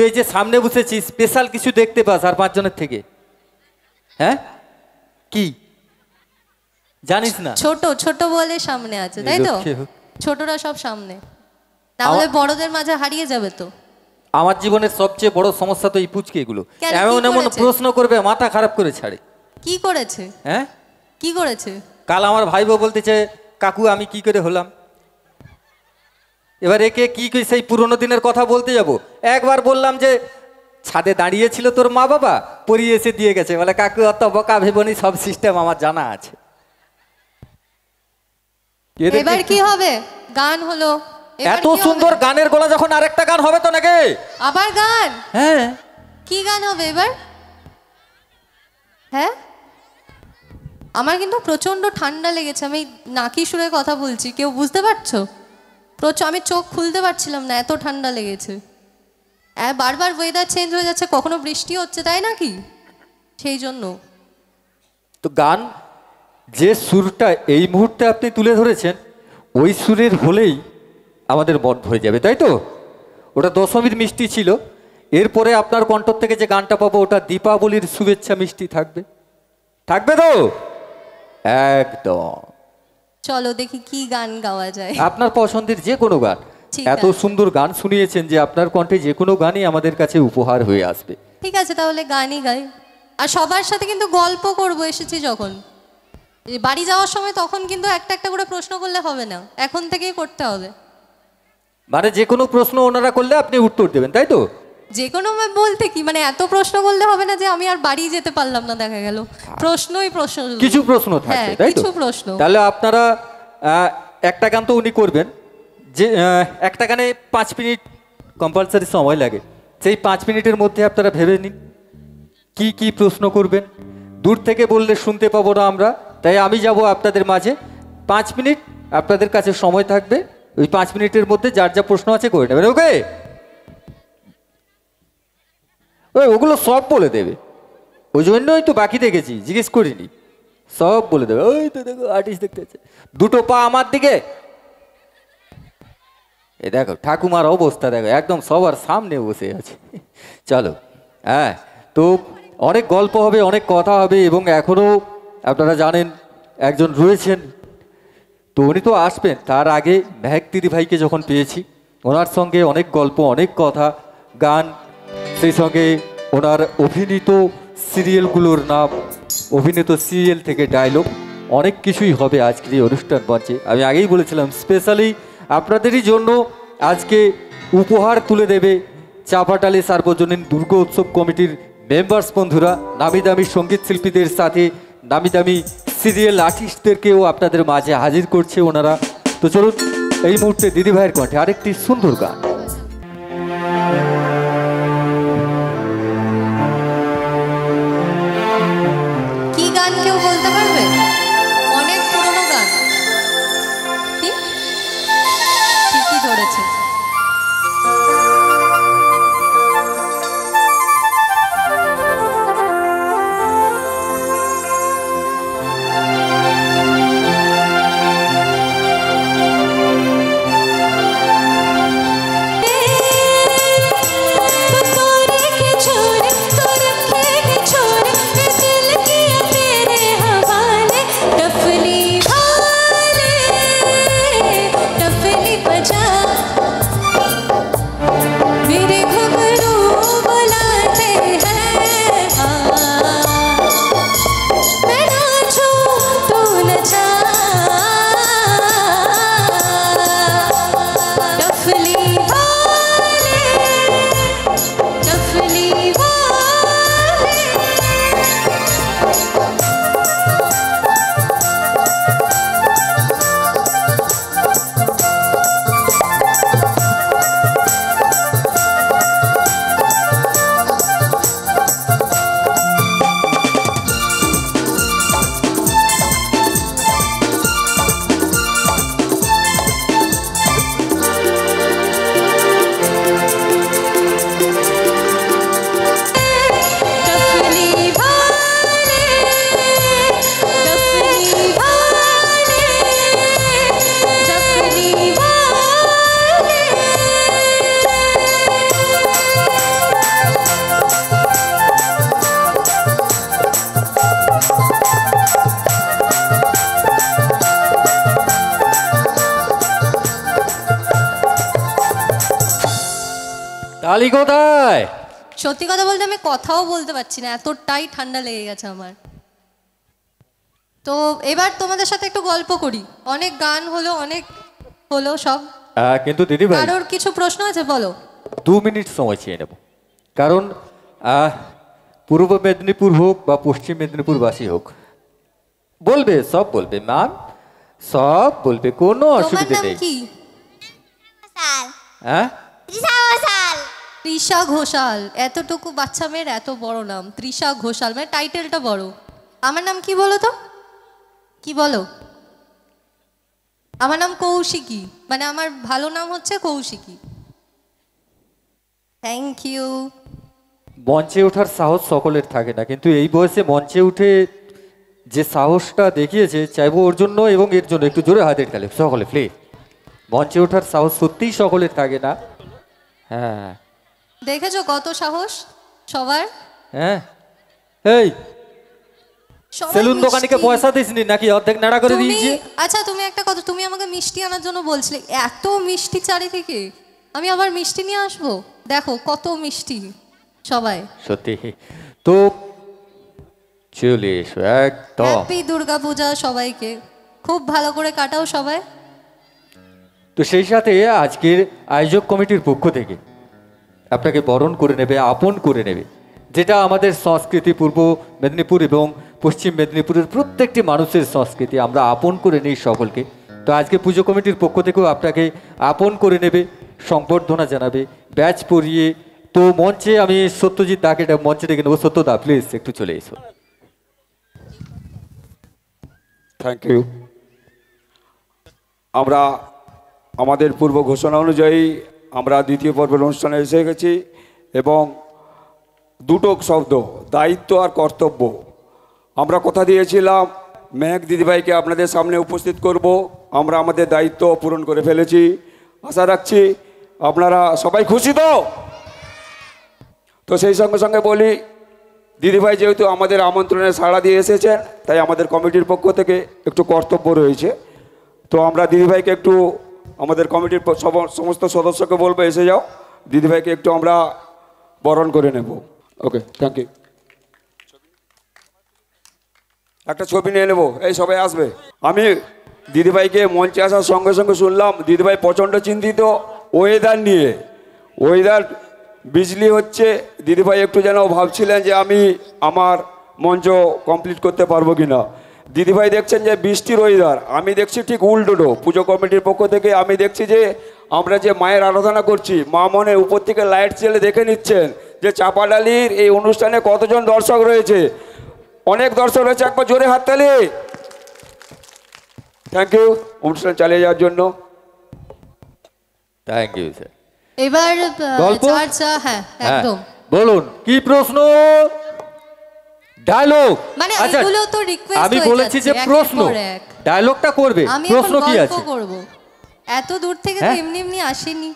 তুই এই যে সামনে বসেছিস স্পেশাল কিছু দেখতে পাস আর 5 জনের থেকে? হ্যাঁ কি জানিস না? ছোট ছোট বলে সামনে আছে, তাই তো? ছোটরা সব সামনে, না হলে বড়দের মাঝে হারিয়ে যাবে তো। আমার জীবনের সবচেয়ে বড় সমস্যা তো এই পুচকে এগুলো, এমন এমন প্রশ্ন করবে মাথা খারাপ করে ছাড়ে। কি করেছে? হ্যাঁ কি করেছে? কাল আমার ভাইবো বলতেছে কাকু আমি কি করে হলাম। এবার একে কি সেই পুরোনো দিনের কথা বলতে যাব। একবার বললাম যে ছাদে দাঁড়িয়েছিল তোর মা বাবা, পরিয়ে এসে দিয়ে গেছে। বলে কাকু অত বকা ভেবনি, সব সিস্টেম আমার জানা আছে। এবার কি হবে? গান হলো, এত সুন্দর গানের গলা যখন আরেকটা গান হবে তো নাকি? আবার গান? হ্যাঁ। কি গান হবে এবার? হ্যাঁ আমার কিন্তু প্রচন্ড ঠান্ডা লেগেছে, আমি নাকি সুরে কথা বলছি, কেউ বুঝতে পারছো? আমি চোখ খুলতে পারছিলাম না, এত ঠান্ডা লেগেছে। বারবার ওয়েদার চেঞ্জ হয়ে যাচ্ছে, কখনো বৃষ্টি হচ্ছে, তাই নাকি? সেই জন্য তো গান যে সুরটা এই মুহূর্তে আপনি তুলে ধরেছেন ওই সুরের হলেই আমাদের মন হয়ে যাবে, তাই তো? ওটা দশমীর মিষ্টি ছিল, এরপরে আপনার কণ্ঠ থেকে যে গানটা পাবো ওটা দীপাবলির শুভেচ্ছা মিষ্টি থাকবে, থাকবে তো? একদম। চলো দেখি কি গান গাওয়া যায়। আপনার পছন্দের যে কোনো গান। এত সুন্দর গান শুনিয়েছেন যে আপনার কণ্ঠে যে কোনো গানই আমাদের কাছে উপহার হয়ে আসবে। ঠিক আছে তাহলে গানই গাই। আর সবার সাথে কিন্তু গল্প করবো, এসেছি যখন বাড়ি যাওয়ার সময় তখন কিন্তু একটা একটা করে প্রশ্ন করলে হবে না, এখন থেকেই করতে হবে। মানে যে কোনো প্রশ্ন ওনারা করলে আপনি উত্তর দেবেন, তাই তো? যে কোনো বলতে কি মানে এত প্রশ্ন করলে হবে না যে আমি আর বাড়ি যেতে পারলাম না, দেখা গেল প্রশ্নই প্রশ্ন, কিছু প্রশ্ন থাকবে, তাই তো? কিছু প্রশ্ন। তাহলে আপনারা একটা গান তো উনি করবেন, যে একটা গানে 5 মিনিট কম্পালসারি সময় লাগে। সেই 5 মিনিটের মধ্যে আপনারা ভেবে নিন কি কি প্রশ্ন করবেন। দূর থেকে বললে শুনতে পাবো না আমরা, তাই আমি যাব আপনাদের মাঝে। 5 মিনিট আপনাদের কাছে সময় থাকবে, ওই 5 মিনিটের মধ্যে যার যা প্রশ্ন আছে করে নেবেন। ওকে? ওগুলো সব বলে দেবে, ওই জন্যই তো বাকি দেখেছি, জিজ্ঞেস করিনি, সব বলে দেবে। ওই তো দেখো আর্টিস্ট দেখতে আছে, দুটো পা আমার দিকে, এ দেখো ঠাকুমার অবস্থা দেখো, একদম সবার সামনে বসে আছে। চলো, হ্যাঁ, তো অনেক গল্প হবে, অনেক কথা হবে, এবং এখনও আপনারা জানেন একজন রয়েছেন, তো উনি তো আসবেন। তার আগে মেহেক দিদি ভাইকে যখন পেয়েছি, ওনার সঙ্গে অনেক গল্প, অনেক কথা, গান, সেই সঙ্গে ওনার অভিনীত সিরিয়ালগুলোর নাম, অভিনীত সিরিয়াল থেকে ডায়লগ, অনেক কিছুই হবে আজকের এই অনুষ্ঠান মঞ্চে। আমি আগেই বলেছিলাম স্পেশালি আপনাদেরই জন্য আজকে উপহার তুলে দেবে চাপাটালি সার্বজনীন দুর্গা উৎসব কমিটির মেম্বার্স বন্ধুরা। নামি দামি সঙ্গীত শিল্পীদের সাথে নামি দামি সিরিয়াল আর্টিস্টদেরকেও আপনাদের মাঝে হাজির করছে ওনারা। তো চলুন এই মুহূর্তে দিদিভাইয়ের কণ্ঠে আরেকটি সুন্দর গান। কি গান কেউ বলতে পারবে? অনেক পুরনো গান। ঠিকই ধরেছে। তালি কোথায়? সত্যি কথা বলতে আমি কথাও বলতে পারছি না, এতটাই ঠান্ডা লেগে গেছে আমার। তো এবার তোমাদের সাথে একটু গল্প করি, অনেক গান হলো, অনেক হলো সব। কিন্তু দিদি ভাই, কারোর কিছু প্রশ্ন আছে বলো। 2 মিনিট সময় চেয়ে নেব, কারণ পূর্ব মেদিনীপুর হোক বা পশ্চিম মেদিনীপুরবাসী হোক, বলবে, সব বলবে ম্যাম, সব বলবে, কোনো তোমার অসুবিধা নাম নেই। কি? হ্যাঁ, তৃষা ঘোষাল। এতটুকু বাচ্চা মেয়ের এত বড় নাম, তৃষা ঘোষাল, মানে টাইটেলটা বড়। আমার নাম কি বলো তো, কি বলো? আমার নাম কৌশিকী, মানে আমার ভালো নাম হচ্ছে কৌশিকী। Thank you. মঞ্চে ওঠার সাহস সকলের থাকে না, কিন্তু এই বয়সে মঞ্চে উঠে যে সাহসটা দেখিয়েছে, চাইবো ওর জন্য এবং এর জন্য একটু জোরে হাতের তালে সকলে প্লিজ। মঞ্চে ওঠার সাহস সত্যিই সকলের থাকে না। হ্যাঁ, দেখেছো কত সাহস সবার? হ্যাঁ। এই সবাই সেলুন দোকানিকে মিষ্টি। পয়সা দিসনি নাকি? অর্ধেক নাড়া করে তুমি দিয়েছে। আচ্ছা, তুমি একটা কথা, তুমি আমাকে মিষ্টি আনার জন্য বলছিলে, এত মিষ্টি চারিদিকে, আমি আবার মিষ্টি নিয়ে আসবো? দেখো কত মিষ্টি সবাই। সত্যি তো চলে এসো একদম। হ্যাপি দুর্গা পূজা সবাইকে, খুব ভালো করে কাটাও সবাই। তো সেই সাথে আজকের আয়োজক কমিটির পক্ষ থেকে আপনাকে বরণ করে নেবে, আপন করে নেবে, যেটা আমাদের সংস্কৃতি, পূর্ব মেদিনীপুর এবং পশ্চিম মেদিনীপুরের প্রত্যেকটি মানুষের সংস্কৃতি, আমরা আপন করে নিই সকলকে। তো আজকে পুজো কমিটির পক্ষ থেকেও আপনাকে আপন করে নেবে, সংবর্ধনা জানাবে, ব্যাচ পরিয়ে। তো মঞ্চে আমি সত্যজিৎ দাকে মঞ্চে ডেকে নেবো। সত্যদা প্লিজ একটু চলে এসো। Thank you. আমরা আমাদের পূর্ব ঘোষণা অনুযায়ী আমরা দ্বিতীয় পর্বের অনুষ্ঠানে এসে গেছি, এবং দুটো শব্দ, দায়িত্ব আর কর্তব্য। আমরা কথা দিয়েছিলাম মেঘ দিদিভাইকে আপনাদের সামনে উপস্থিত করব, আমরা আমাদের দায়িত্ব পূরণ করে ফেলেছি। আশা রাখছি আপনারা সবাই খুশি। তো সেই সঙ্গে সঙ্গে বলি, দিদিভাই যেহেতু আমাদের আমন্ত্রণে সাড়া দিয়ে এসেছেন, তাই আমাদের কমিটির পক্ষ থেকে একটু কর্তব্য রয়েছে। তো আমরা দিদিভাইকে একটু, আমাদের কমিটির সমস্ত সদস্যকে বলবো এসে যাও, দিদিভাইকে একটু আমরা বরণ করে নেব। ওকে, থ্যাংক ইউ। একটা ছবি নিয়ে নেব, এই সবাই আসবে। আমি দিদিভাইকে মঞ্চে আসার সঙ্গে সঙ্গে শুনলাম দিদিভাই প্রচণ্ড চিন্তিত ওয়েদার নিয়ে। ওয়েদার বিজলি হচ্ছে, দিদিভাই একটু যেন ভাবছিলেন যে আমি আমার মঞ্চ কমপ্লিট করতে পারবো কি না। দিদিভাই দেখছেন যে বৃষ্টির ওয়েদার, আমি দেখছি ঠিক উল্টো। পুজো কমিটির পক্ষ থেকে আমি দেখছি যে আমরা যে মায়ের আরাধনা করছি, মা মনে উপর থেকে লাইট জ্বেলে দেখে নিচ্ছেন যে চাপাডালির এই অনুষ্ঠানে কতজন দর্শক রয়েছে। অনেক দর্শক রয়েছে, একবার জোরে হাততালি। থ্যাংক ইউ অনুষ্ঠান চালিয়ে যাওয়ার জন্য। Thank you sir. এবার গল্প? হ্যাঁ একদম। বলুন কি প্রশ্ন? ডায়লগ? মানে আচ্ছা, এগুলো তো রিকোয়েস্ট আমি হয়ে বলেছি যে যাচ্ছে, একের প্রশ্ন, পর এক। ডায়লগটা করবে। আমি প্রশ্ন এখন কি গল্প আছে? করব, এত দূর থেকে তো হ্যাঁ? এমনি এমনি আসেনি।